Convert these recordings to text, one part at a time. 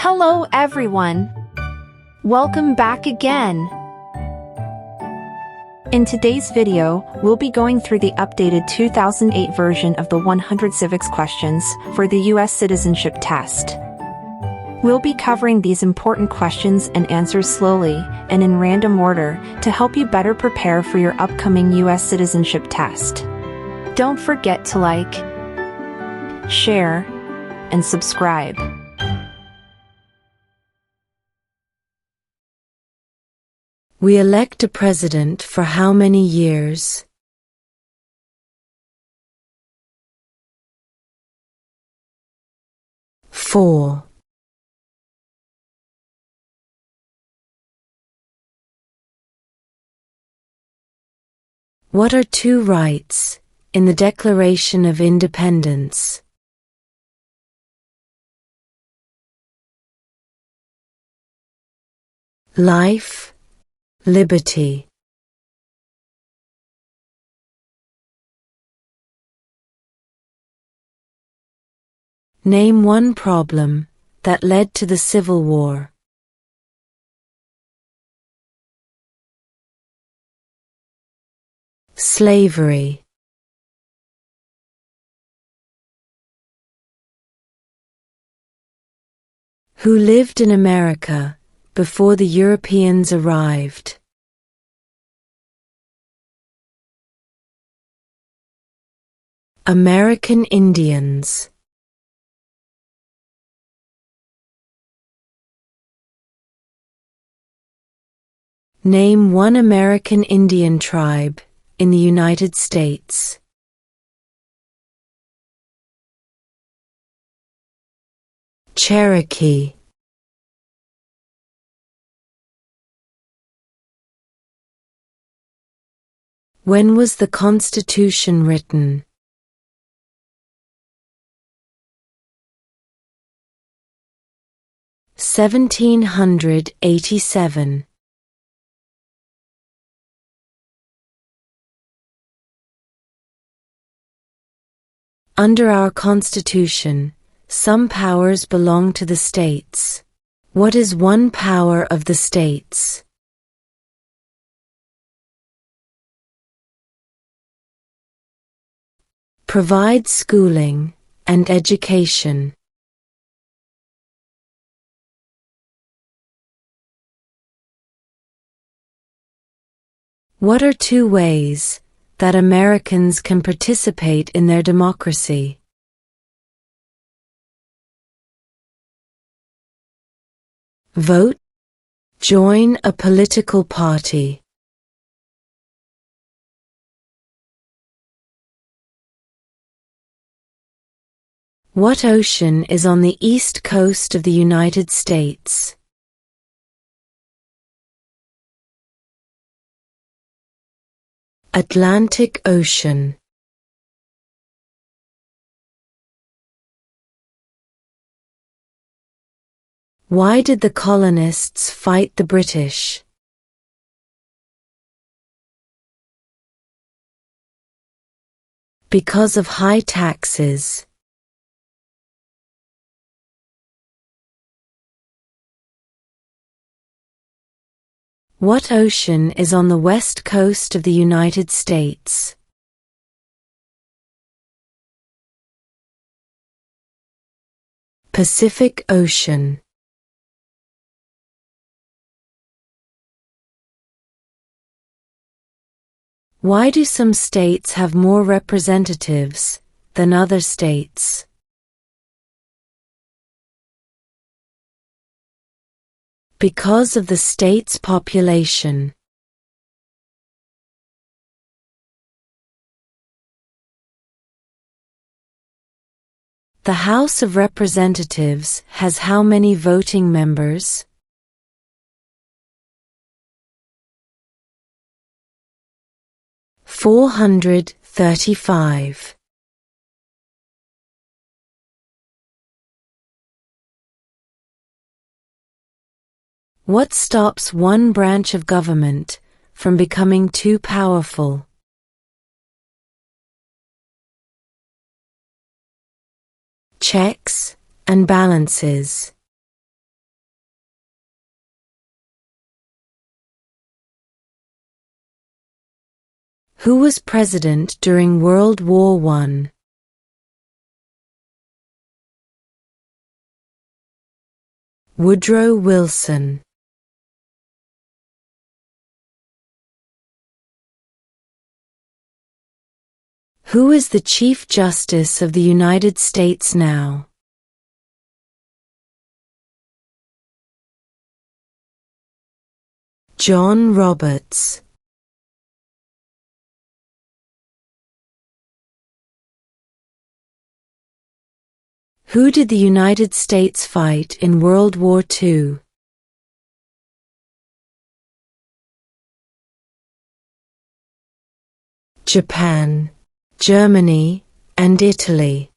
Hello everyone! Welcome back again! In today's video, we'll be going through the updated 2008 version of the 100 civics questions for the U.S. Citizenship Test. We'll be covering these important questions and answers slowly and in random order to help you better prepare for your upcoming U.S. Citizenship Test. Don't forget to like, share, and subscribe. We elect a president for how many years? Four. What are two rights in the Declaration of Independence? Life, liberty. Name one problem that led to the Civil War. Slavery. Who lived in America before the Europeans arrived? American Indians. Name one American Indian tribe in the United States. Cherokee. When was the Constitution written? (1787). Under our Constitution, some powers belong to the states. What is one power of the states? Provide schooling and education. What are two ways that Americans can participate in their democracy? Vote, join a political party. What ocean is on the east coast of the United States? Atlantic Ocean. Why did the colonists fight the British? Because of high taxes. What ocean is on the west coast of the United States? Pacific Ocean. Why do some states have more representatives than other states? Because of the state's population. The House of Representatives has how many voting members? (435). What stops one branch of government from becoming too powerful? Checks and balances. Who was president during World War I? Woodrow Wilson. Who is the Chief Justice of the United States now? John Roberts. Who did the United States fight in World War II? Japan, Germany, and Italy.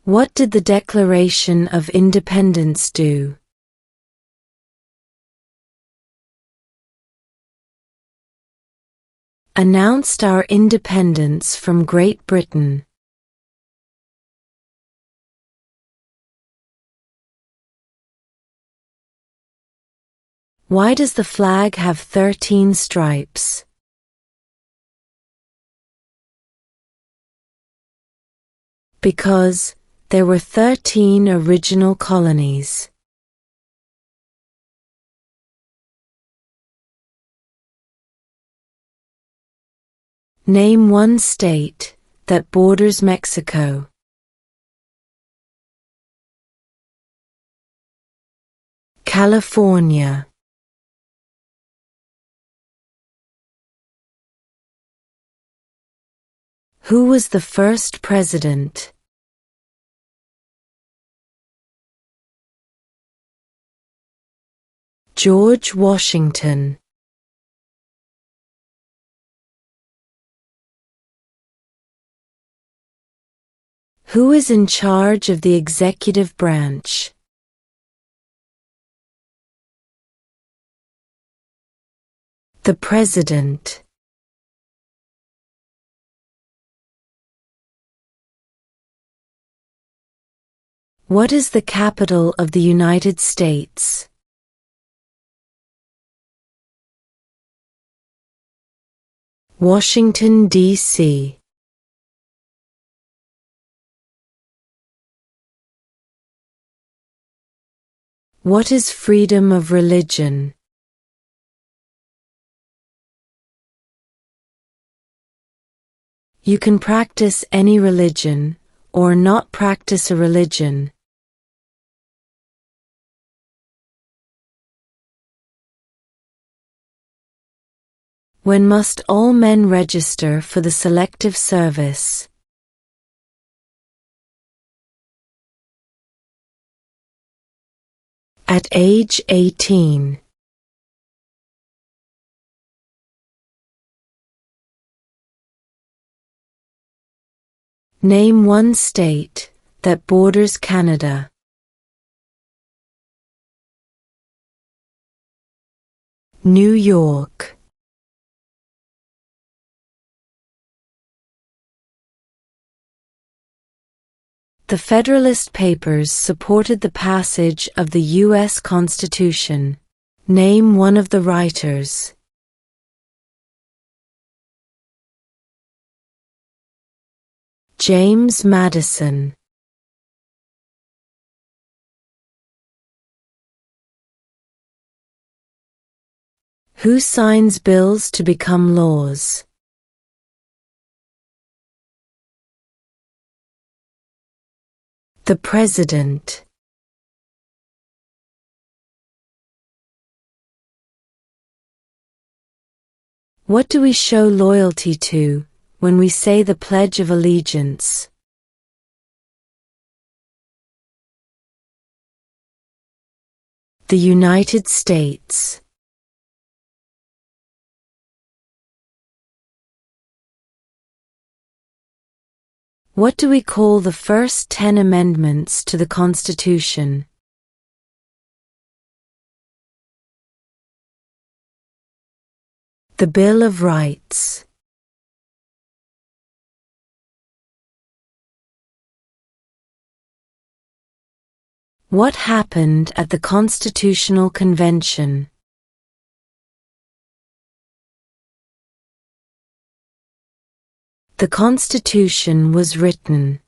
What did the Declaration of Independence do? Announced our independence from Great Britain. Why does the flag have 13 stripes? Because there were 13 original colonies. Name one state that borders Mexico. California. Who was the first president? George Washington. Who is in charge of the executive branch? The President. What is the capital of the United States? Washington, D.C. What is freedom of religion? You can practice any religion, or not practice a religion. When must all men register for the Selective Service? At age 18. Name one state that borders Canada. New York. The Federalist Papers supported the passage of the U.S. Constitution. Name one of the writers. James Madison. Who signs bills to become laws? The President. What do we show loyalty to when we say the Pledge of Allegiance? The United States. What do we call the first 10 amendments to the Constitution? The Bill of Rights. What happened at the Constitutional Convention? The Constitution was written.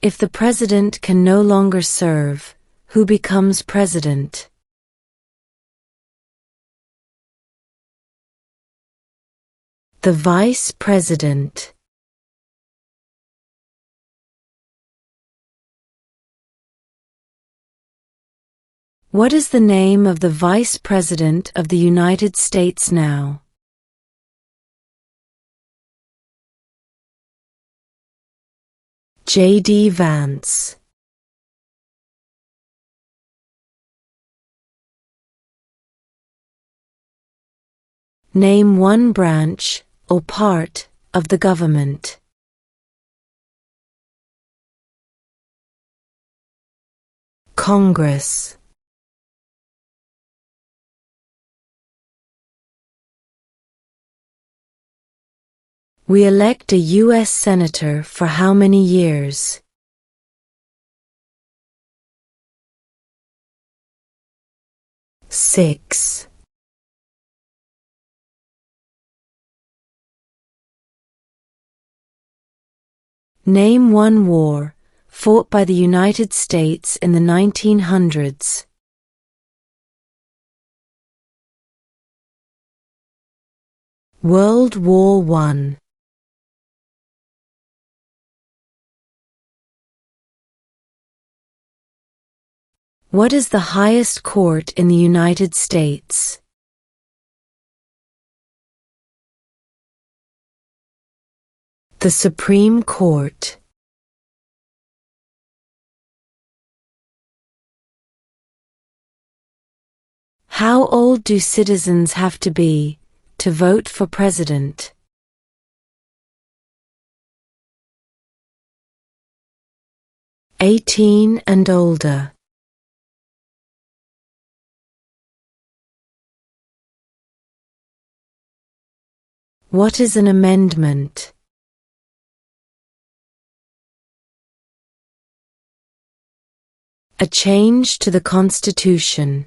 If the president can no longer serve, who becomes president? The vice president. What is the name of the Vice President of the United States now? J.D. Vance. Name one branch, or part, of the government. Congress. We elect a U.S. Senator for how many years? Six. Name one war fought by the United States in the 1900s. World War I. What is the highest court in the United States? The Supreme Court. How old do citizens have to be to vote for president? 18 and older. What is an amendment? A change to the Constitution.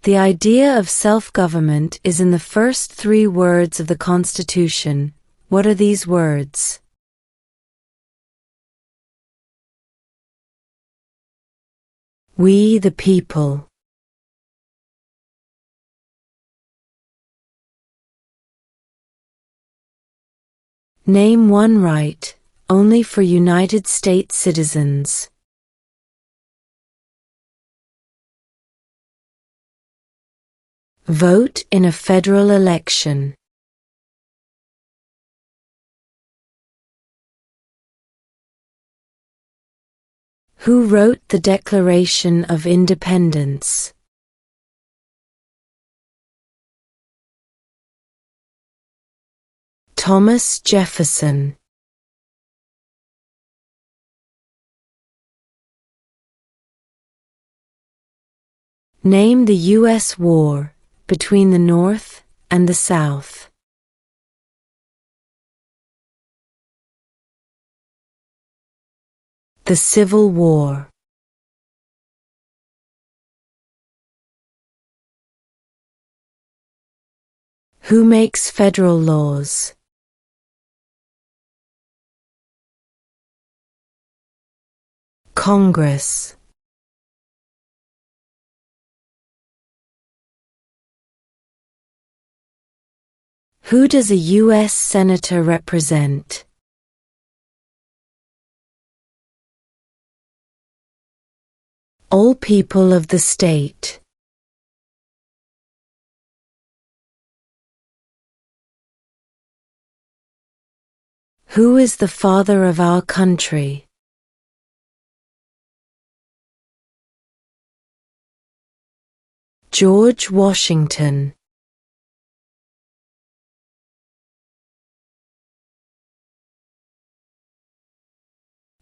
The idea of self-government is in the first three words of the Constitution. What are these words? We the people. Name one right, only for United States citizens. Vote in a federal election. Who wrote the Declaration of Independence? Thomas Jefferson. Name the U.S. war between the North and the South. The Civil War. Who makes federal laws? Congress. Who does a U.S. Senator represent? All people of the state. Who is the father of our country? George Washington.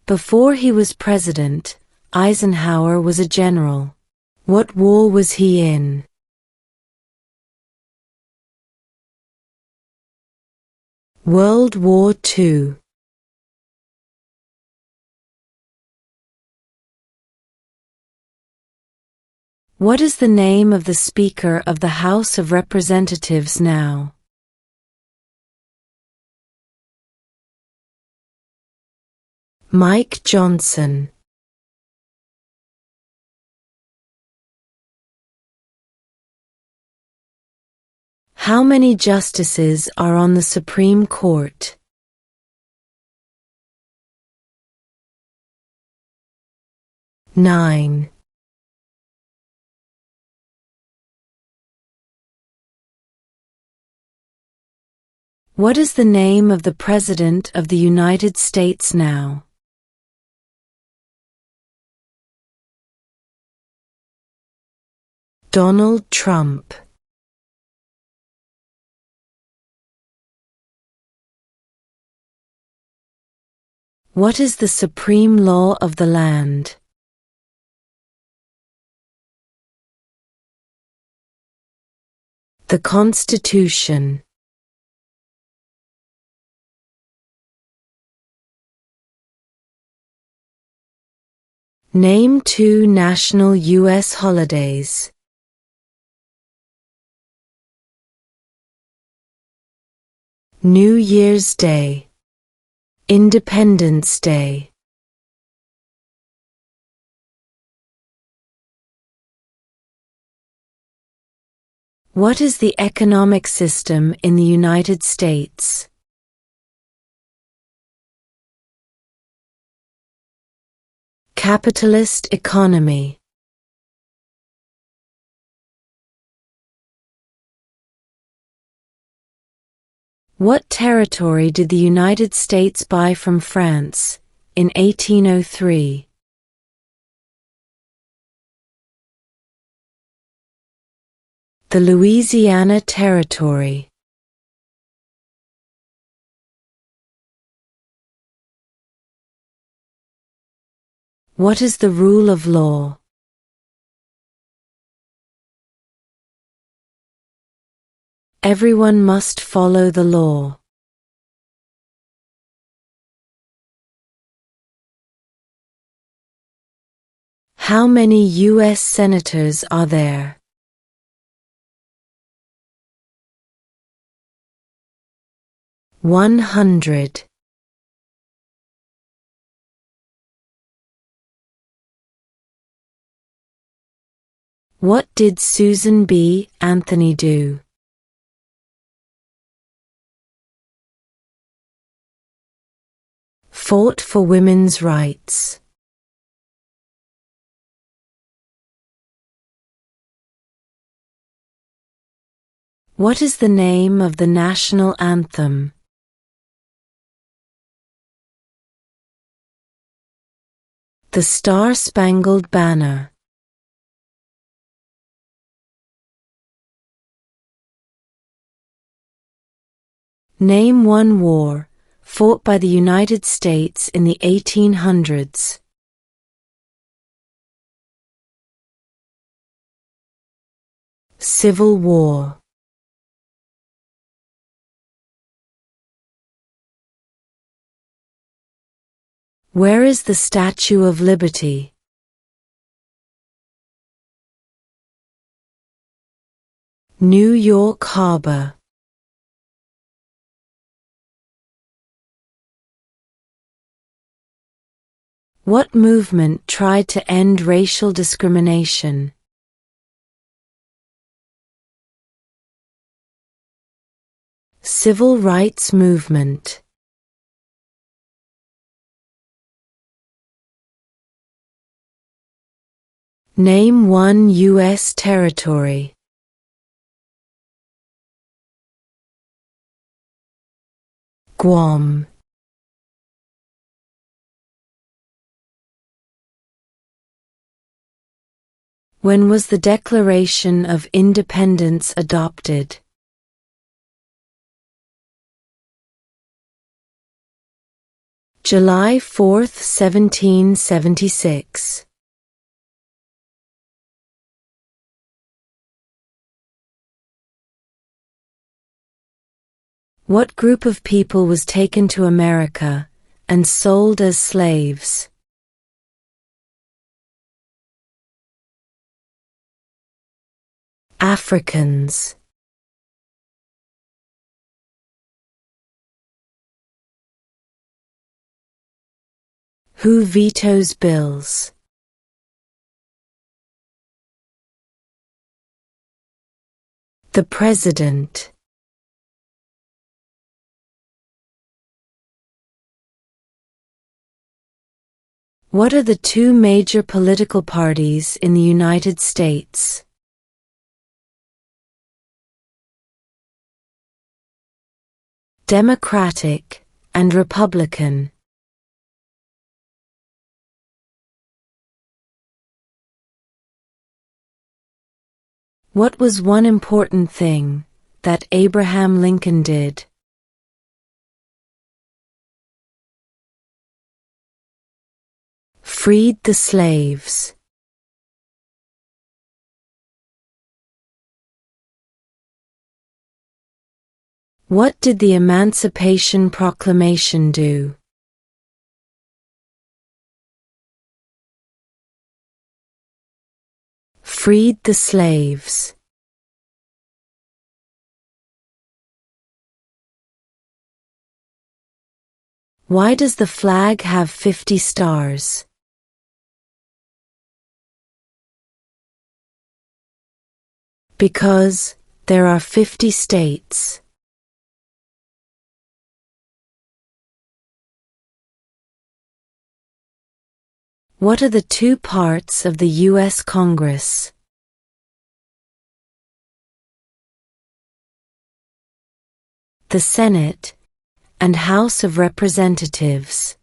Before he was president, Eisenhower was a general. What war was he in? World War II. What is the name of the Speaker of the House of Representatives now? Mike Johnson. How many justices are on the Supreme Court? 9. What is the name of the President of the United States now? Donald Trump. What is the supreme law of the land? The Constitution. Name 2 national U.S. holidays. New Year's Day. Independence Day. What is the economic system in the United States? Capitalist economy. What territory did the United States buy from France in 1803? The Louisiana Territory. What is the rule of law? Everyone must follow the law. How many U.S. senators are there? 100. What did Susan B. Anthony do? Fought for women's rights. What is the name of the national anthem? The Star-Spangled Banner. Name 1 war fought by the United States in the 1800s. Civil War. Where is the Statue of Liberty? New York Harbor. What movement tried to end racial discrimination? Civil rights movement. Name 1 U.S. territory. Guam. When was the Declaration of Independence adopted? July 4, 1776. What group of people was taken to America and sold as slaves? Africans. Who vetoes bills? The President. What are the two major political parties in the United States? Democratic and Republican. What was one important thing that Abraham Lincoln did? Freed the slaves. What did the Emancipation Proclamation do? Freed the slaves. Why does the flag have 50 stars? Because there are 50 states. What are the two parts of the U.S. Congress? The Senate and House of Representatives.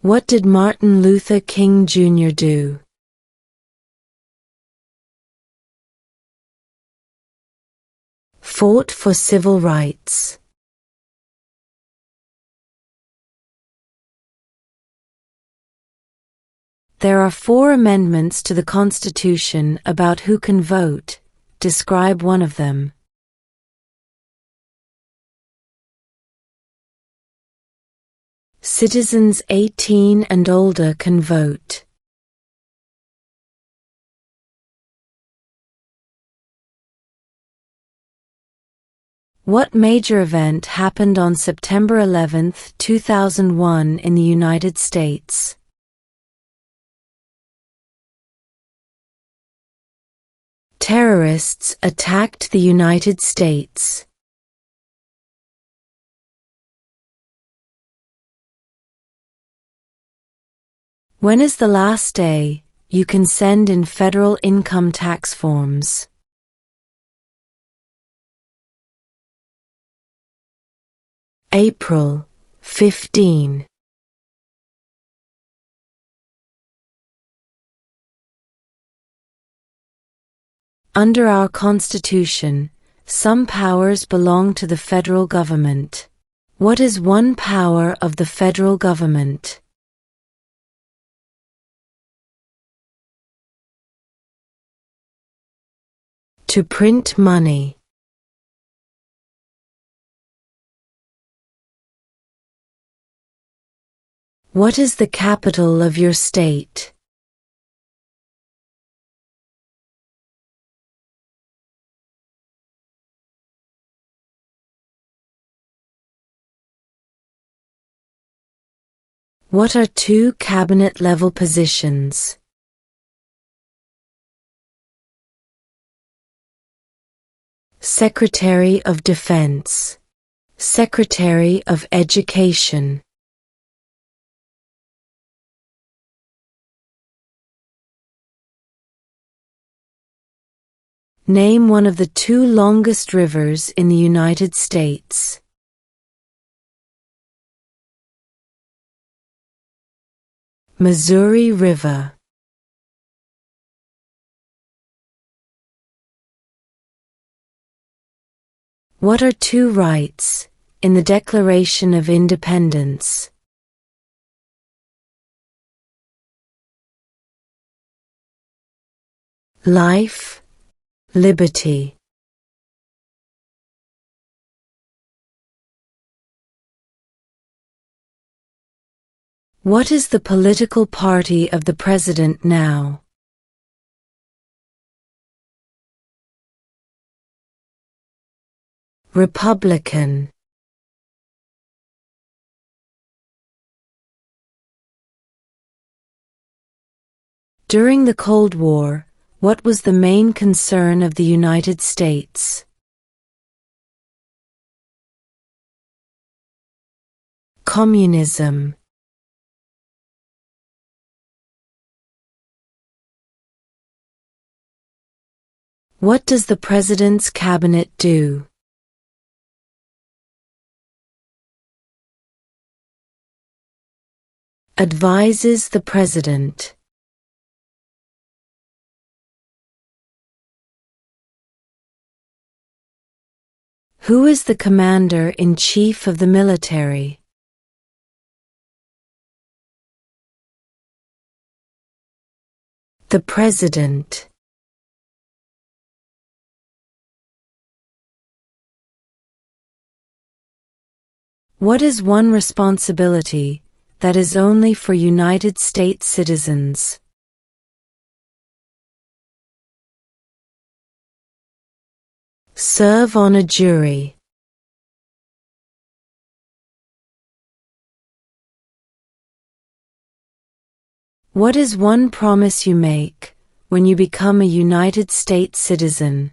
What did Martin Luther King Jr. do? Fought for civil rights. There are 4 amendments to the Constitution about who can vote. Describe one of them. Citizens 18 and older can vote. What major event happened on September 11, 2001 in the United States? Terrorists attacked the United States. When is the last day you can send in federal income tax forms? April 15. Under our Constitution, some powers belong to the federal government. What is one power of the federal government? To print money. What is the capital of your state? What are 2 cabinet-level positions? Secretary of Defense, Secretary of Education. Name one of the 2 longest rivers in the United States. Missouri River. What are 2 rights in the Declaration of Independence? life, liberty. What is the political party of the president now? Republican. During the Cold War, what was the main concern of the United States? Communism. What does the President's cabinet do? Advises the President. Who is the Commander-in-Chief of the military? The President. What is one responsibility that is only for United States citizens? Serve on a jury. What is one promise you make when you become a United States citizen?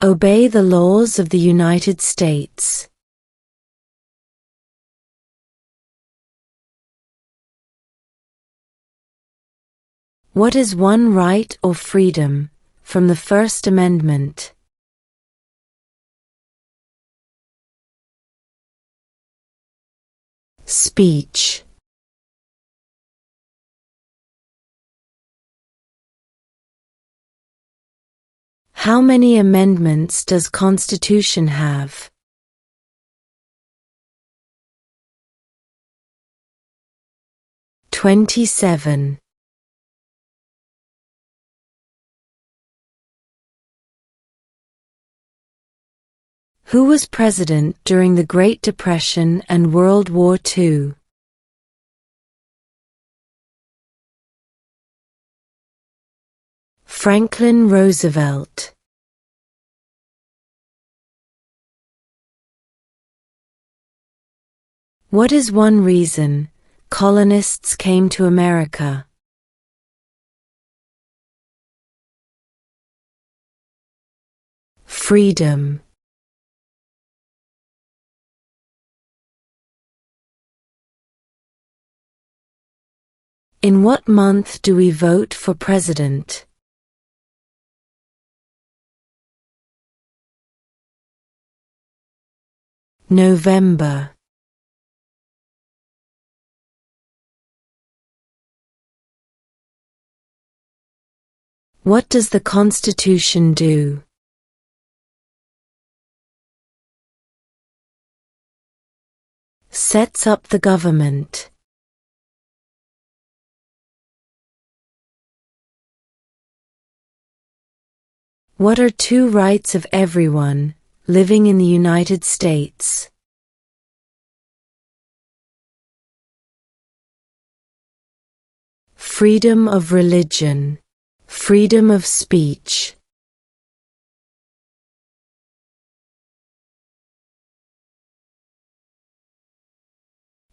Obey the laws of the United States. What is one right or freedom from the First Amendment? Speech. How many amendments does Constitution have? 27. Who was president during the Great Depression and World War II? Franklin Roosevelt. What is one reason colonists came to America? Freedom. In what month do we vote for president? November. What does the Constitution do? Sets up the government. What are two rights of everyone living in the United States? Freedom of religion. Freedom of speech.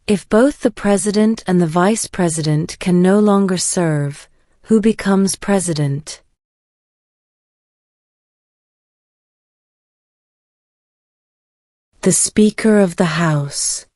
If both the president and the vice president can no longer serve, who becomes president? The Speaker of the House.